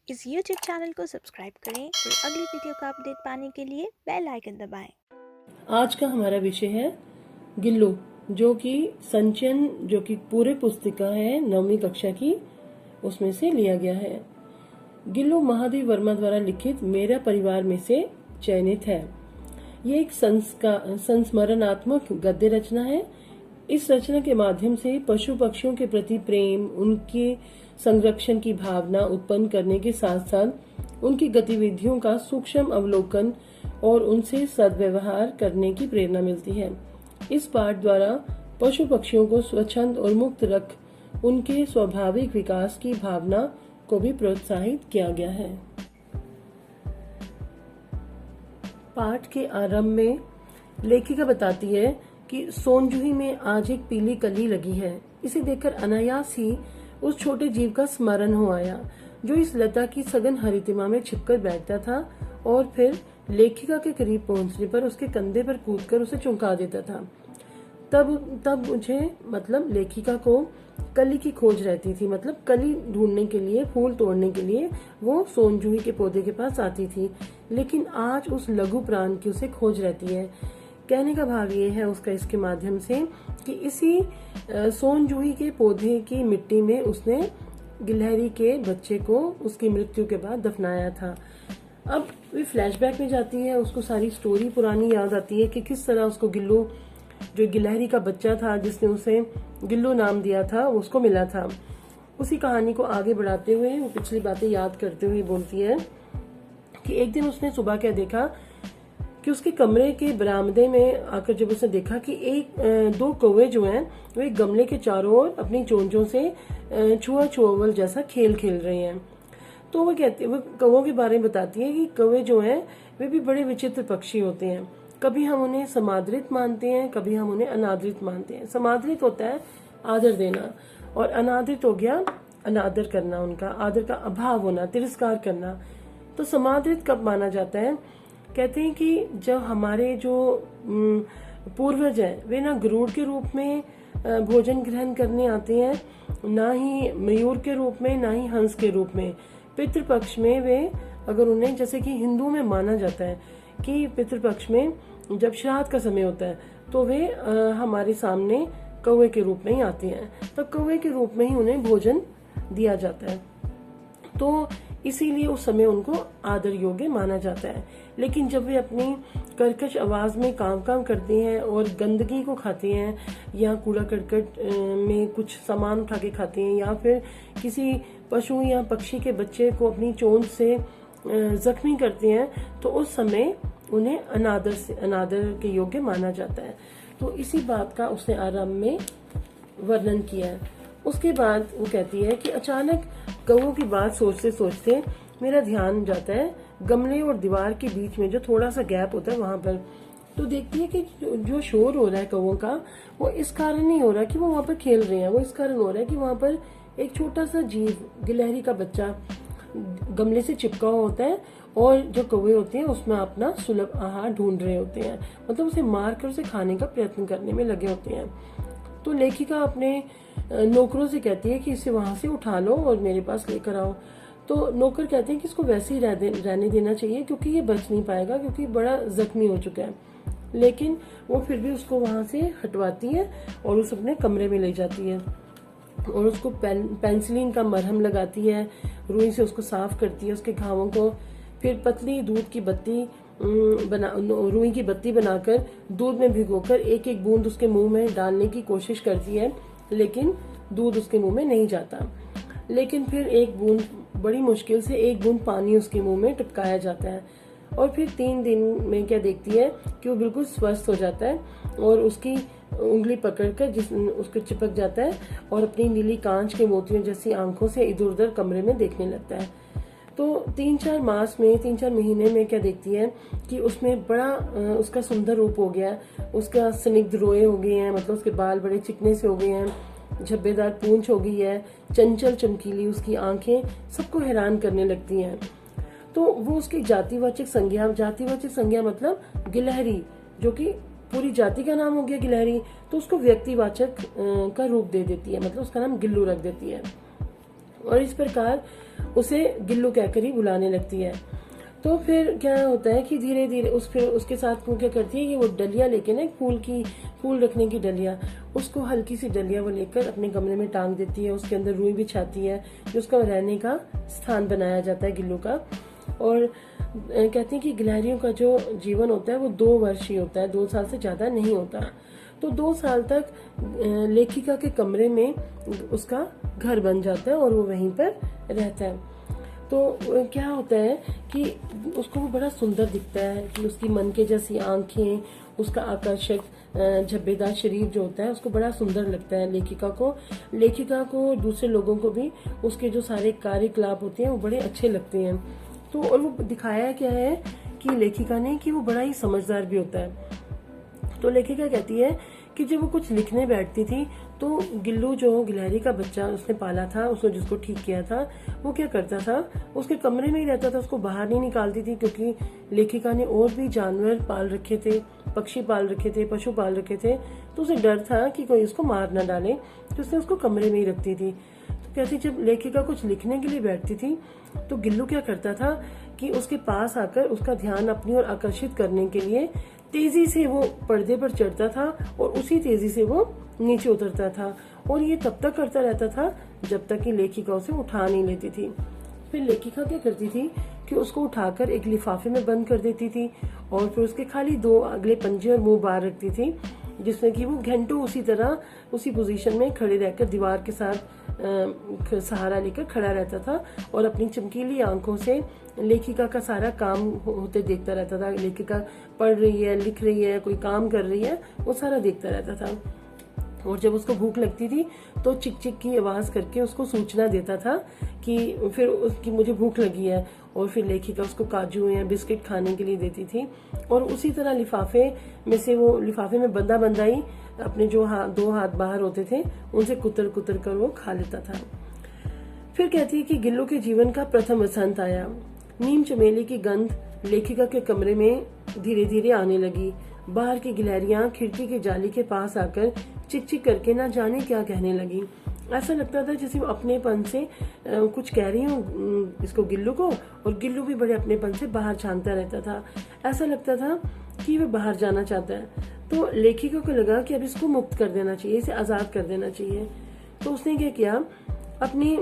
इस YouTube channel को subscribe करें और अगली वीडियो का अपडेट पाने के लिए बेल आइकन दबाएं। आज का हमारा विषय है गिल्लू, जो कि संचयन, जो कि पूरे पुस्तिका है 9वीं कक्षा की, उसमें से लिया गया है। गिल्लू महादेव वर्मा द्वारा लिखित मेरा परिवार में से चयनित है। ये एक संस्मरणात्मक गद्य रचना है। इस रचना के माध्यम से पशु पक्षियों के प्रति प्रेम, उनके संरक्षण की भावना उत्पन्न करने के साथ साथ उनकी गतिविधियों का सूक्ष्म अवलोकन और उनसे सद्व्यवहार करने की प्रेरणा मिलती है। इस पाठ द्वारा पशु पक्षियों को स्वच्छंद और मुक्त रख उनके स्वाभाविक विकास की भावना को भी प्रोत्साहित किया गया है। पाठ के आरंभ में लेखिका बताती है कि सोनजूही में आज एक पीली कली लगी है। इसे देखकर अनायास ही उस छोटे जीव का स्मरण हो आया जो इस लता की सघन हरितिमा में छिपकर बैठता था और फिर लेखिका के करीब पहुंचने पर उसके कंधे पर कूदकर उसे चौंका देता था। तब मुझे लेखिका को कली की खोज रहती थी। कली ढूंढने के लिए, फूल तोड़ने के लिए वो सोनजूही के पौधे के पास आती थी, लेकिन आज उस लघु प्राण की उसे खोज रहती है। कहने का भाव ये है उसका इसके माध्यम से कि इसी सोनजूही के पौधे की मिट्टी में उसने गिलहरी के बच्चे को उसकी मृत्यु के बाद दफनाया था। अब वे फ्लैशबैक में जाती है, उसको सारी स्टोरी पुरानी याद आती है कि किस तरह उसको गिल्लू, जो गिलहरी का बच्चा था जिसने उसे गिल्लू नाम दिया था, उसको मिला था। उसी कहानी को आगे बढ़ाते हुए वो पिछली बातें याद करते हुए बोलती है कि एक दिन उसने सुबह क्या देखा कि उसके कमरे के बरामदे में आकर जब उसने देखा कि दो कौवे जो हैं वो एक गमले के चारों ओर अपनी चोंचों से छुआ छुआवल जैसा खेल खेल रहे हैं। तो वो कौवों के बारे में बताती है कि कौवे जो हैं वे भी बड़े विचित्र पक्षी होते हैं। कभी हम उन्हें समादृत मानते हैं, कभी हम उन्हें अनादृत मानते हैं। समादृत होता है आदर देना और अनादृत हो गया अनादर करना, उनका आदर का अभाव होना, तिरस्कार करना। तो समादृत कब माना जाता है? कहते हैं कि जब हमारे जो पूर्वज हैं वे ना गरुड़ के रूप में भोजन ग्रहण करने आते हैं, ना ही मयूर के रूप में, ना ही हंस के रूप में। पितृपक्ष में वे, अगर उन्हें, जैसे कि हिंदू में माना जाता है कि पितृपक्ष में जब श्राद्ध का समय होता है तो वे हमारे सामने कौवे के रूप में ही आते हैं, तब कौवे के रूप में ही उन्हें भोजन दिया जाता है। तो इसीलिए उस समय उनको आदर योग्य माना जाता है। लेकिन जब वे अपनी कर्कश आवाज में काम करते हैं और गंदगी को खाते हैं या कूड़ा करकट में कुछ सामान उठा के खाते हैं या फिर किसी पशु या पक्षी के बच्चे को अपनी चोंच से जख्मी करते हैं, तो उस समय उन्हें अनादर के योग्य माना जाता है। तो इसी बात का उसने आरंभ में वर्णन किया है। उसके बाद वो कहती है कि अचानक कौवों की बात सोचते सोचते मेरा ध्यान जाता है गमले और दीवार के बीच में जो थोड़ा सा गैप होता है वहां पर। तो देखती है कि जो शोर हो रहा है कौवों का, वो इस कारण नहीं हो रहा कि वो वहां पर खेल रहे हैं, वो इस कारण हो रहा है कि वहां पर एक छोटा सा जीव, गिलहरी का बच्चा, गमले से चिपका हुआ होता है और जो कौवे होते हैं उसमें अपना सुलभ आहार ढूंढ रहे होते हैं, उसे मार कर उसे खाने का प्रयत्न करने में लगे होते हैं। तो लेखिका अपने नौकरों से कहती है कि इसे वहां से उठा लो और मेरे पास लेकर आओ। तो नौकर कहते हैं कि इसको वैसे ही रहने देना चाहिए क्योंकि ये बच नहीं पाएगा, क्योंकि बड़ा जख्मी हो चुका है। लेकिन वो फिर भी उसको वहां से हटवाती है और उस अपने कमरे में ले जाती है और उसको पेंसिलिन का मरहम लगाती है, रुई से उसको साफ करती है उसके घावों को। फिर पतली दूध की बत्ती रुई की बत्ती बनाकर दूध में भिगोकर एक एक बूंद उसके मुंह में डालने की कोशिश करती है, लेकिन दूध उसके मुंह में नहीं जाता। लेकिन फिर एक बूंद, बड़ी मुश्किल से एक बूंद पानी उसके मुंह में टपकाया जाता है और फिर 3 दिन में क्या देखती है कि वो बिल्कुल स्वस्थ हो जाता है और उसकी उंगली पकड़कर उसको चिपक जाता है और अपनी नीली कांच के मोतियों जैसी आंखों से इधर उधर कमरे में देखने लगता है। तो 3-4 मास में, 3-4 महीने में क्या देखती है कि उसमें बड़ा उसका सुंदर रूप हो गया, उसका स्निग्ध रोए हो गए हैं, उसके बाल बड़े चिकने से हो गए हैं, झब्बेदार पूंछ हो गई है, चंचल चमकीली उसकी आंखें सबको हैरान करने लगती हैं। तो वो उसकी जातिवाचक संज्ञा गिलहरी, जो कि पूरी जाति का नाम हो गया गिलहरी, तो उसको व्यक्तिवाचक का रूप दे देती है, उसका नाम गिल्लू रख देती है। और इस प्रकार उसे गिल्लू कहकर ही बुलाने लगती है। तो फिर क्या होता है कि धीरे धीरे फिर उसके साथ वो क्या करती है कि वो डलिया लेके ना, एक फूल रखने की डलिया, उसको हल्की सी डलिया वो लेकर अपने कमरे में टांग देती है। उसके अंदर रुई बिछाती है, जो उसका रहने का स्थान बनाया जाता है गिल्लू का। और कहती है कि गिलहरियों का जो जीवन होता है वो 2 वर्ष ही होता है, 2 साल से ज्यादा नहीं होता। तो 2 साल तक लेखिका के कमरे में उसका घर बन जाता है और वो वहीं पर रहता है। तो क्या होता है कि उसको वो बड़ा सुंदर दिखता है कि उसकी मन के जैसी आंखें, उसका आकर्षक झब्बेदार शरीर जो होता है उसको बड़ा सुंदर लगता है लेखिका को दूसरे लोगों को भी उसके जो सारे कार्यकलाप होते हैं वो बड़े अच्छे लगते हैं। तो और वो दिखाया क्या है कि लेखिका ने कि वो बड़ा ही समझदार भी होता है। तो लेखिका कहती है कि जब वो कुछ लिखने बैठती थी तो गिल्लू जो गिलहरी का बच्चा उसने पाला था, उसने जिसको ठीक किया था, वो क्या करता था, उसके कमरे में ही रहता था, उसको बाहर नहीं निकालती थी। क्योंकि लेखिका ने और भी जानवर पाल रखे थे, पक्षी पाल रखे थे, पशु पाल रखे थे, तो उसे डर था कि कोई उसको मार ना डाले, तो उसने उसको कमरे में ही रखती थी। तो कहती जब लेखिका कुछ लिखने के लिए बैठती थी तो गिल्लू क्या करता था कि उसके पास आकर उसका ध्यान अपनी ओर आकर्षित करने के लिए तेजी से वो पर्दे पर चढ़ता था और उसी तेजी से वो नीचे उतरता था। और ये तब तक करता रहता था जब तक कि लेखिका उसे उठा नहीं लेती थी। फिर लेखिका क्या करती थी कि उसको उठाकर एक लिफाफे में बंद कर देती थी और फिर उसके खाली 2 अगले पंजे और मुंह बाहर रखती थी, जिसमें कि वो घंटों उसी पोजीशन में खड़े रहकर दीवार के साथ सहारा लेकर खड़ा रहता था और अपनी चमकीली आंखों से लेखिका का सारा काम होते देखता रहता था। लेखिका पढ़ रही है, लिख रही है, कोई काम कर रही है, वो सारा देखता रहता था। और जब उसको भूख लगती थी तो चिक चिक की आवाज करके उसको सूचना देता था कि फिर उसकी मुझे भूख लगी है। और फिर लेखिका उसको काजू या बिस्किट खाने के लिए देती थी और उसी तरह लिफाफे में बंदा ही अपने जो 2 हाथ बाहर होते थे उनसे कुतर कुतर कर वो खा लेता था। फिर कहती है कि गिल्लू के जीवन का प्रथम वसंत आया। नीम चमेली की गंध लेखिका के कमरे में धीरे धीरे आने लगी। बाहर की गिलहरियां खिड़की के जाली के पास आकर चिक चिक करके ना जाने क्या कहने लगी। ऐसा लगता था जैसे वो अपनेपन से कुछ कह रही हूँ इसको गिल्लू को, और गिल्लू भी बड़े अपनेपन से बाहर झांकता रहता था। ऐसा लगता था कि वह बाहर जाना चाहता है। तो लेखिका को लगा कि अब इसको मुक्त कर देना चाहिए, इसे आजाद कर देना चाहिए। तो उसने क्या किया, अपनी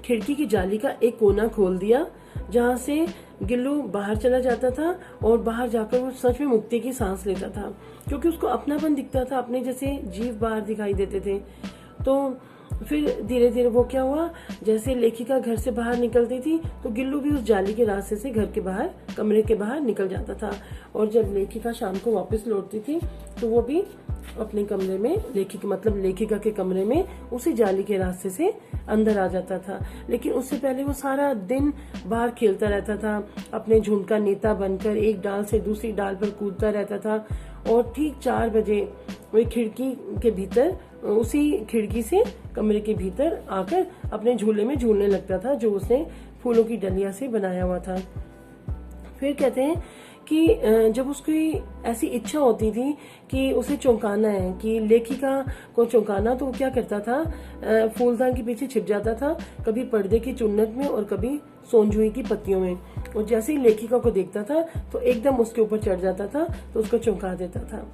खिड़की की जाली का एक कोना खोल दिया जहाँ से गिल्लू बाहर चला जाता था और बाहर जाकर वो सच में मुक्ति की सांस लेता था, क्योंकि उसको अपनापन दिखता था, अपने जैसे जीव बाहर दिखाई देते थे। तो फिर धीरे धीरे वो क्या हुआ, जैसे लेखिका घर से बाहर निकलती थी तो गिल्लू भी उस जाली के रास्ते से घर के बाहर, कमरे के बाहर निकल जाता था। और जब लेखिका शाम को वापस लौटती थी तो वो भी अपने कमरे में, लेखिका के कमरे में उसी जाली के रास्ते से अंदर आ जाता था। लेकिन उससे पहले वो सारा दिन बाहर खेलता रहता था, अपने झुंड का नेता बनकर एक डाल से दूसरी डाल पर कूदता रहता था। और ठीक 4 बजे वो खिड़की के भीतर, उसी खिड़की से कमरे के भीतर आकर अपने झूले में झूलने लगता था, जो उसने फूलों की डलिया से बनाया हुआ था। फिर कहते हैं कि जब उसकी ऐसी इच्छा होती थी कि उसे चौंकाना है, कि लेखिका को चौंकाना, तो वो क्या करता था, फूलदान के पीछे छिप जाता था, कभी पर्दे की चुन्नट में और कभी सोनजुई की पत्तियों में। और जैसे ही लेखिका को देखता था तो एकदम उसके ऊपर चढ़ जाता था, तो उसको चौंका देता था।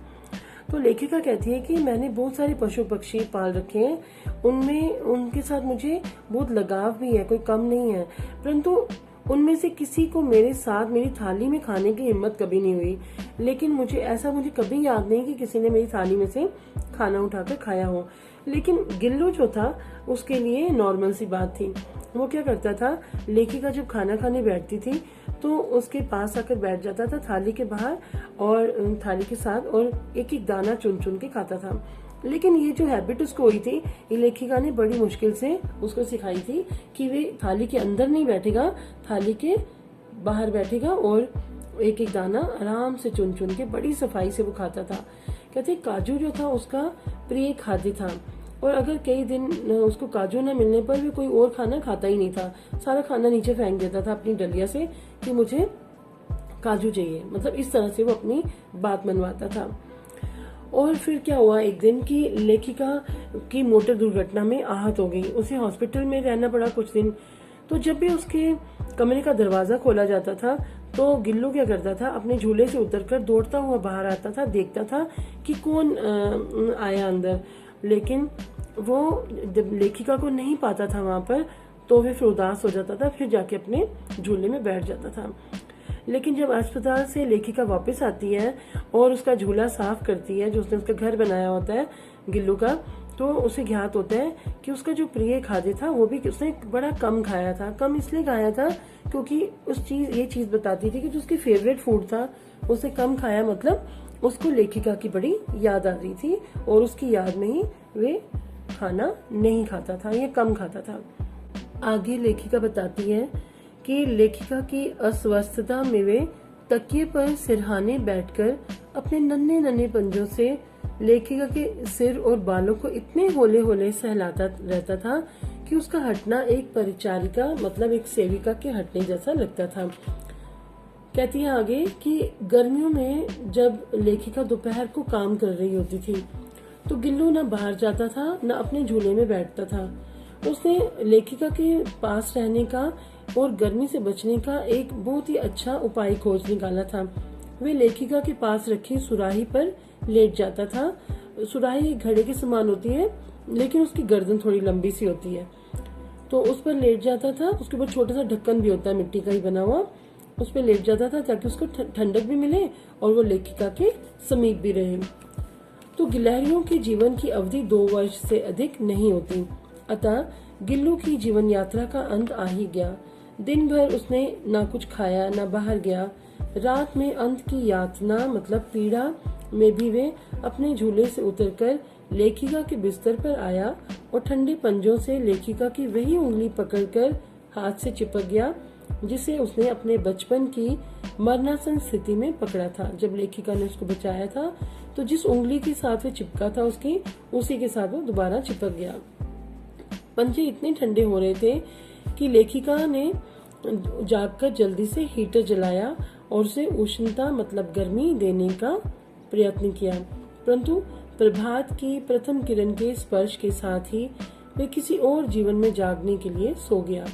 तो लेखिका कहती है कि मैंने बहुत सारे पशु पक्षी पाल रखे हैं, उनमें उनके साथ मुझे बहुत लगाव भी है, कोई कम नहीं है, परंतु उनमें से किसी को मेरे साथ मेरी थाली में खाने की हिम्मत कभी नहीं हुई। लेकिन मुझे कभी याद नहीं कि किसी ने मेरी थाली में से खाना उठाकर खाया हो। लेकिन गिल्लू जो था उसके लिए नॉर्मल सी बात थी। वो क्या करता था, लेखिका जब खाना खाने बैठती थी तो उसके पास आकर बैठ जाता था थाली के बाहर और थाली के साथ, और एक एक दाना चुन चुन के खाता था। लेकिन ये जो हैबिट उसको हुई थी, ये लेखिका ने बड़ी मुश्किल से उसको सिखाई थी कि वे थाली के अंदर नहीं बैठेगा, थाली के बाहर बैठेगा और एक एक दाना आराम से चुन चुन के बड़ी सफाई से वो खाता था। कहते काजू जो था उसका प्रिय खाद्य था, और अगर कई दिन उसको काजू न मिलने पर भी कोई और खाना खाता ही नहीं था, सारा खाना नीचे फेंक देता था अपनी डलिया से कि मुझे काजू चाहिए। मतलब इस तरह से वो अपनी बात मनवाता था। और फिर क्या हुआ, एक दिन की लेखिका की मोटर दुर्घटना में आहत हो गई, उसे हॉस्पिटल में रहना पड़ा कुछ दिन। तो जब भी उसके कमरे का दरवाजा खोला जाता था तो गिल्लू क्या करता था, अपने झूले से उतरकर दौड़ता हुआ बाहर आता था, देखता था कि कौन आया अंदर। लेकिन वो जब लेखिका को नहीं पाता था वहां पर, तो वह फिर उदास हो जाता था, फिर जाके अपने झूले में बैठ जाता था। लेकिन जब अस्पताल से लेखिका वापस आती है और उसका झूला साफ करती है, जो उसने उसका घर बनाया होता है गिल्लू का, तो उसे ज्ञात होता है कि उसका जो प्रिय खाद्य था वो भी उसने बड़ा कम खाया था। कम इसलिए खाया था क्योंकि ये चीज बताती थी कि जो उसकी फेवरेट फूड था उसे कम खाया, मतलब उसको लेखिका की बड़ी याद आ रही थी और उसकी याद में ही वे खाना नहीं खाता था, ये कम खाता था। आगे लेखिका बताती है कि लेखिका की अस्वस्थता में वे तकिए पर सिरहाने बैठकर अपने नन्हे नन्हे पंजों से लेखिका के सिर और बालों को इतने होले होले सहलाता रहता था कि उसका हटना एक परिचारिका मतलब एक सेविका के हटने जैसा लगता था। कहती है आगे कि गर्मियों में जब लेखिका दोपहर को काम कर रही होती थी तो गिल्लू न बाहर जाता था न अपने झूले में बैठता था। उसने लेखिका के पास रहने का और गर्मी से बचने का एक बहुत ही अच्छा उपाय खोज निकाला था। वे लेखिका के पास रखी सुराही पर लेट जाता था। सुराही एक घड़े के समान होती है लेकिन उसकी गर्दन थोड़ी लंबी सी होती है, तो उस पर लेट जाता था। उसके ऊपर छोटा सा ढक्कन भी होता है मिट्टी का ही बना हुआ, उस पर लेट जाता था ताकि उसको ठंडक भी मिले और वो लेखिका के समीप भी रहे। तो गिलहरियों के जीवन की अवधि 2 वर्ष से अधिक नहीं होती, अतः गिल्लू की जीवन यात्रा का अंत आ ही गया। दिन भर उसने ना कुछ खाया ना बाहर गया। रात में अंत की यातना मतलब पीड़ा में भी वे अपने झूले से उतरकर लेखिका के बिस्तर पर आया और ठंडे पंजों से लेखिका की वही उंगली पकड़कर हाथ से चिपक गया जिसे उसने अपने बचपन की मरणासन स्थिति में पकड़ा था। जब लेखिका ने उसको बचाया था तो जिस उंगली के साथ वे चिपका था उसकी, उसी के साथ वो दोबारा चिपक गया। पंजे इतने ठंडे हो रहे थे कि लेखिका ने जागकर जल्दी से हीटर जलाया और उसे उष्णता मतलब गर्मी देने का प्रयत्न किया, परंतु प्रभात की प्रथम किरण के स्पर्श के साथ ही वे किसी और जीवन में जागने के लिए सो गया।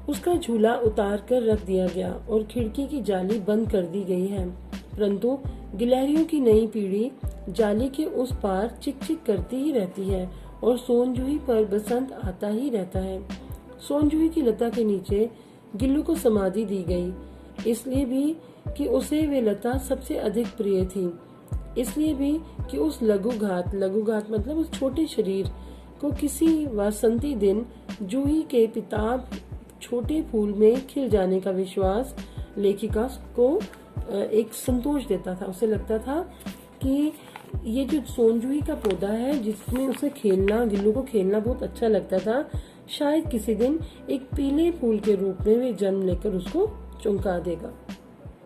उसका झूला उतार कर रख दिया गया और खिड़की की जाली बंद कर दी गई है, परंतु गिलहरियों की नई पीढ़ी जाली के उस पार चिक चिक करती ही रहती है और सोनजूही पर बसंत आता ही रहता है। सोनजूही की लता के नीचे गिल्लू को समाधि दी गई, इसलिए भी कि उसे वे लता सबसे अधिक प्रिय थी, इसलिए भी कि उस लघुघात मतलब उस छोटे शरीर को किसी वासंती दिन जूही के पिताब छोटे फूल में खिल जाने का विश्वास लेखिका को एक संतोष देता था। उसे लगता था कि ये जो सोनजूही का पौधा है जिसमें उसे खेलना, गिल्लू को खेलना बहुत अच्छा लगता था, शायद किसी दिन एक पीले फूल के रूप में वे जन्म लेकर उसको चमका देगा।